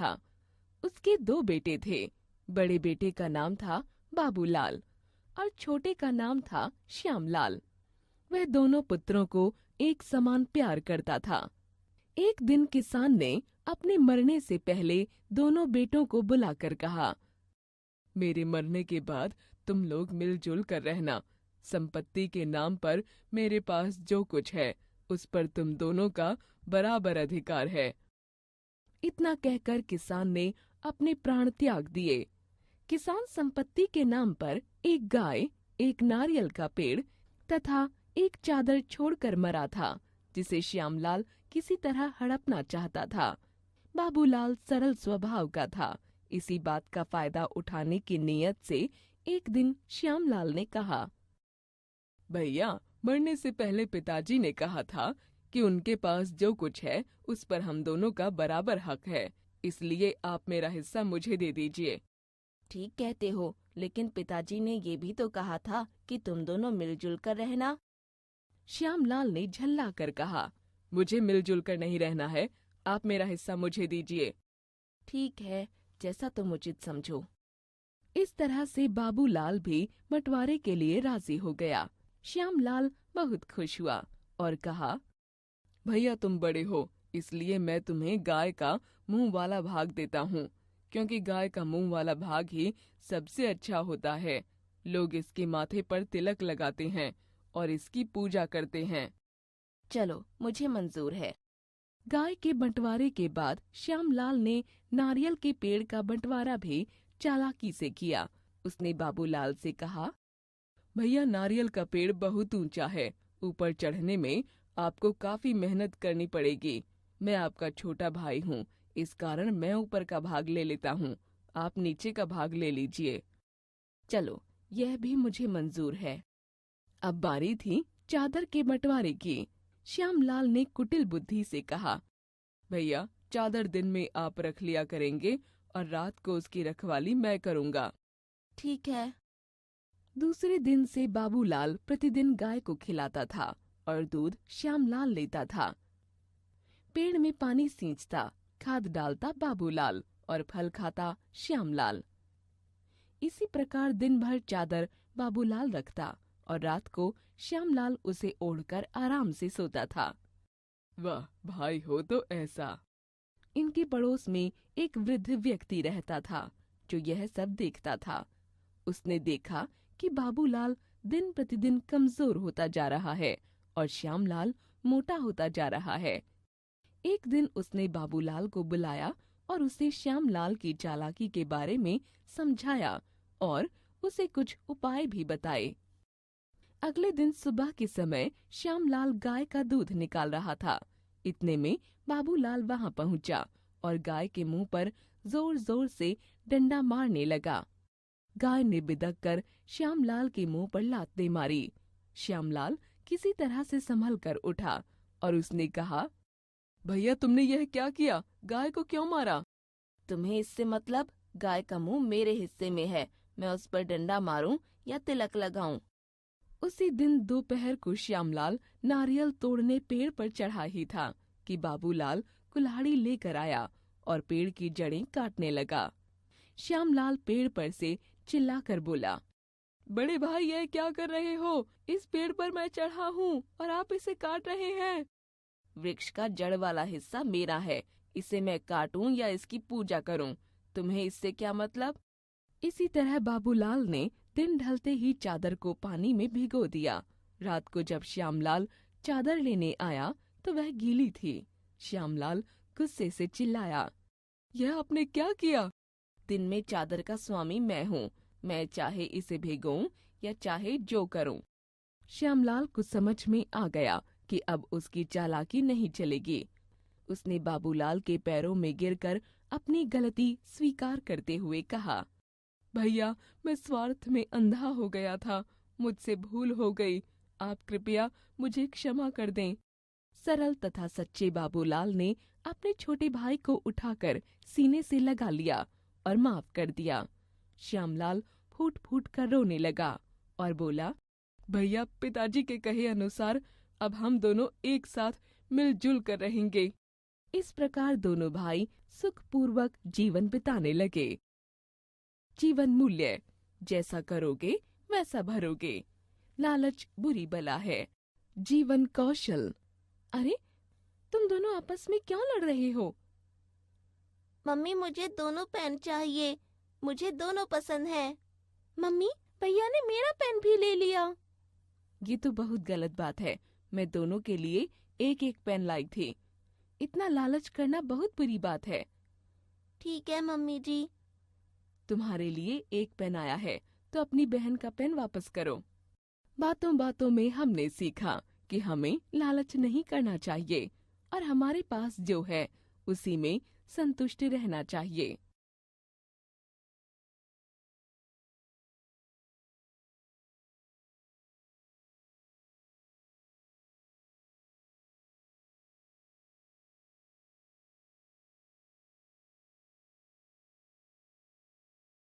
था। उसके दो बेटे थे। बड़े बेटे का नाम था बाबूलाल और छोटे का नाम था श्यामलाल। वह दोनों पुत्रों को एक समान प्यार करता था। एक दिन किसान ने अपने मरने से पहले दोनों बेटों को बुलाकर कहा, मेरे मरने के बाद तुम लोग मिलजुल कर रहना। संपत्ति के नाम पर मेरे पास जो कुछ है उस पर तुम दोनों का बराबर अधिकार है। इतना कहकर किसान ने अपने प्राण त्याग दिए। किसान संपत्ति के नाम पर एक गाय, एक नारियल का पेड़ तथा एक चादर छोड़कर मरा था, जिसे श्यामलाल किसी तरह हड़पना चाहता था। बाबूलाल सरल स्वभाव का था। इसी बात का फायदा उठाने की नीयत से एक दिन श्यामलाल ने कहा, भैया, मरने से पहले पिताजी ने कहा था कि उनके पास जो कुछ है उस पर हम दोनों का बराबर हक है, इसलिए आप मेरा हिस्सा मुझे दे दीजिए। ठीक कहते हो, लेकिन पिताजी ने ये भी तो कहा था कि तुम दोनों मिलजुल कर रहना। श्यामलाल ने झल्ला कर कहा, मुझे मिलजुल कर नहीं रहना है, आप मेरा हिस्सा मुझे दीजिए। ठीक है, जैसा तुम उचित समझो। इस तरह से बाबूलाल भी बंटवारे के लिए राजी हो गया। श्यामलाल बहुत खुश हुआ और कहा, भैया तुम बड़े हो, इसलिए मैं तुम्हें गाय का मुंह वाला भाग देता हूँ, क्योंकि गाय का मुंह वाला भाग ही सबसे अच्छा होता है। लोग इसके माथे पर तिलक लगाते हैं और इसकी पूजा करते हैं। चलो, मुझे मंजूर है। गाय के बंटवारे के बाद श्यामलाल ने नारियल के पेड़ का बंटवारा भी चालाकी से किया। उसने बाबूलाल से कहा, भैया नारियल का पेड़ बहुत ऊंचा है, ऊपर चढ़ने में आपको काफी मेहनत करनी पड़ेगी। मैं आपका छोटा भाई हूँ, इस कारण मैं ऊपर का भाग ले लेता हूँ, आप नीचे का भाग ले लीजिए। चलो, यह भी मुझे मंजूर है। अब बारी थी चादर के बंटवारे की। श्यामलाल ने कुटिल बुद्धि से कहा, भैया चादर दिन में आप रख लिया करेंगे और रात को उसकी रखवाली मैं करूँगा। ठीक है। दूसरे दिन से बाबूलाल प्रतिदिन गाय को खिलाता था और दूध श्यामलाल लेता था। पेड़ में पानी सींचता, खाद डालता बाबूलाल और फल खाता श्यामलाल। इसी प्रकार दिन भर चादर बाबूलाल रखता और रात को श्यामलाल उसे ओढ़कर आराम से सोता था। वाह, भाई हो तो ऐसा। इनके पड़ोस में एक वृद्ध व्यक्ति रहता था जो यह सब देखता था। उसने देखा कि बाबूलाल दिन प्रतिदिन कमजोर होता जा रहा है और श्यामलाल मोटा होता जा रहा है। एक दिन उसने बाबूलाल को बुलाया और उसे श्यामलाल की चालाकी के बारे में समझाया और उसे कुछ उपाय भी बताए। अगले दिन सुबह के समय श्यामलाल गाय का दूध निकाल रहा था। इतने में बाबूलाल वहां पहुंचा और गाय के मुंह पर जोर जोर से डंडा मारने लगा। गाय ने बिदक कर श्यामलाल के मुंह पर लातें मारी। श्यामलाल किसी तरह से संभल कर उठा और उसने कहा, भैया तुमने यह क्या किया? गाय को क्यों मारा? तुम्हें इससे मतलब? गाय का मुंह मेरे हिस्से में है, मैं उस पर डंडा मारूं या तिलक लगाऊं? उसी दिन दोपहर को श्यामलाल नारियल तोड़ने पेड़ पर चढ़ा ही था कि बाबूलाल कुल्हाड़ी लेकर आया और पेड़ की जड़ें काटने लगा। श्यामलाल पेड़ पर से चिल्लाकर बोला, बड़े भाई यह क्या कर रहे हो? इस पेड़ पर मैं चढ़ा हूँ और आप इसे काट रहे हैं। वृक्ष का जड़ वाला हिस्सा मेरा है, इसे मैं काटूं या इसकी पूजा करूं, तुम्हें इससे क्या मतलब? इसी तरह बाबूलाल ने दिन ढलते ही चादर को पानी में भिगो दिया। रात को जब श्यामलाल चादर लेने आया तो वह गीली थी। श्यामलाल गुस्से से चिल्लाया, यह आपने क्या किया? दिन में चादर का स्वामी मैं हूँ, मैं चाहे इसे भिगोऊं या चाहे जो करूं। श्यामलाल को समझ में आ गया कि अब उसकी चालाकी नहीं चलेगी। उसने बाबूलाल के पैरों में गिरकर अपनी गलती स्वीकार करते हुए कहा, भैया मैं स्वार्थ में अंधा हो गया था, मुझसे भूल हो गई, आप कृपया मुझे क्षमा कर दें। सरल तथा सच्चे बाबूलाल ने अपने छोटे भाई को उठाकर सीने से लगा लिया और माफ कर दिया। श्यामलाल फूट फूट कर रोने लगा और बोला, भैया पिताजी के कहे अनुसार अब हम दोनों एक साथ मिलजुल कर रहेंगे। इस प्रकार दोनों भाई सुखपूर्वक जीवन बिताने लगे। जीवन मूल्य, जैसा करोगे वैसा भरोगे। लालच बुरी बला है। जीवन कौशल, अरे तुम दोनों आपस में क्यों लड़ रहे हो? मम्मी मुझे दोनों पेन चाहिए, मुझे दोनों पसंद है। मम्मी, भैया ने मेरा पेन भी ले लिया। ये तो बहुत गलत बात है। मैं दोनों के लिए एक एक पेन लाई थी। इतना लालच करना बहुत बुरी बात है। ठीक है मम्मी जी। तुम्हारे लिए एक पेन आया है, तो अपनी बहन का पेन वापस करो। बातों बातों में हमने सीखा कि हमें लालच नहीं करना चाहिए और हमारे पास जो है उसी में संतुष्ट रहना चाहिए।